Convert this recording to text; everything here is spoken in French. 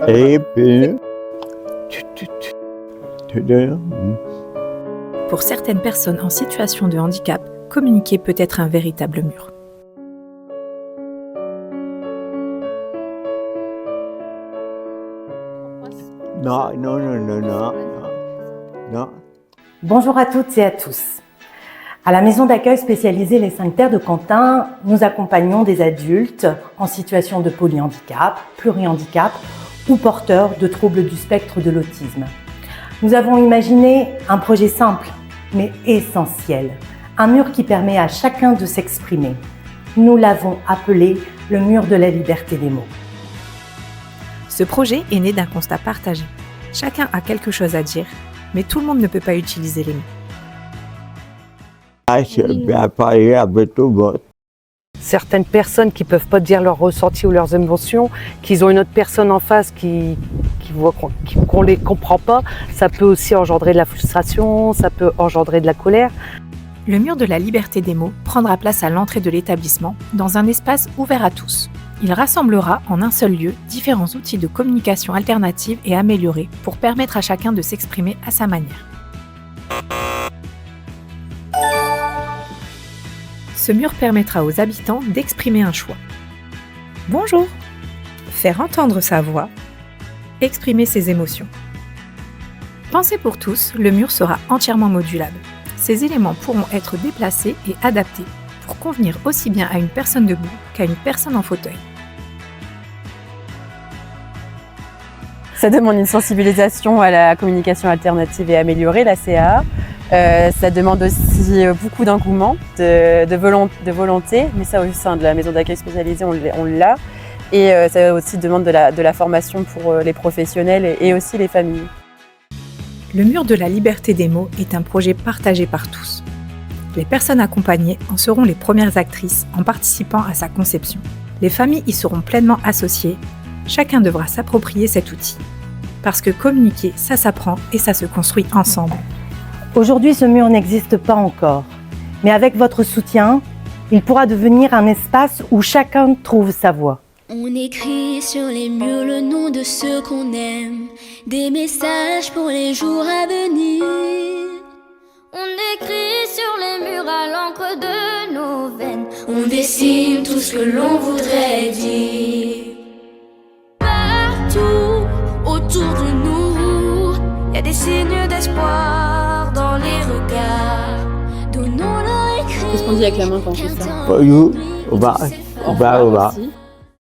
Et puis... Pour certaines personnes en situation de handicap, communiquer peut être un véritable mur. Non. Bonjour à toutes et à tous. À la maison d'accueil spécialisée Les 5 Terres de Quentin, nous accompagnons des adultes en situation de polyhandicap, plurihandicap ou porteurs de troubles du spectre de l'autisme. Nous avons imaginé un projet simple mais essentiel, un mur qui permet à chacun de s'exprimer. Nous l'avons appelé le mur de la liberté des mots. Ce projet est né d'un constat partagé. Chacun a quelque chose à dire, mais tout le monde ne peut pas utiliser les mots. Je vais parler avec tout le monde. Certaines personnes qui ne peuvent pas dire leurs ressentis ou leurs émotions, qu'ils ont une autre personne en face qu'on ne les comprend pas, ça peut aussi engendrer de la frustration, ça peut engendrer de la colère. Le mur de la liberté des mots prendra place à l'entrée de l'établissement, dans un espace ouvert à tous. Il rassemblera en un seul lieu différents outils de communication alternative et améliorés pour permettre à chacun de s'exprimer à sa manière. Ce mur permettra aux habitants d'exprimer un choix. Bonjour! Faire entendre sa voix, exprimer ses émotions. Pensé pour tous, le mur sera entièrement modulable. Ces éléments pourront être déplacés et adaptés pour convenir aussi bien à une personne debout qu'à une personne en fauteuil. Ça demande une sensibilisation à la communication alternative et améliorée, la CAA. Ça demande aussi beaucoup d'engouement, de volonté, mais ça au sein de la maison d'accueil spécialisée, on l'a. Et ça aussi demande de la formation pour les professionnels et aussi les familles. Le mur de la liberté des mots est un projet partagé par tous. Les personnes accompagnées en seront les premières actrices en participant à sa conception. Les familles y seront pleinement associées. Chacun devra s'approprier cet outil. Parce que communiquer, ça s'apprend et ça se construit ensemble. Aujourd'hui, ce mur n'existe pas encore, mais avec votre soutien, il pourra devenir un espace où chacun trouve sa voix. On écrit sur les murs le nom de ceux qu'on aime, des messages pour les jours à venir. On écrit sur les murs à l'encre de nos veines, on dessine tout ce que l'on voudrait dire. Partout autour de nous, il y a des signes d'espoir dans les regards. Donnons-leur écrit. Qu'est-ce qu'on dit avec la main quand on fait ça? On va.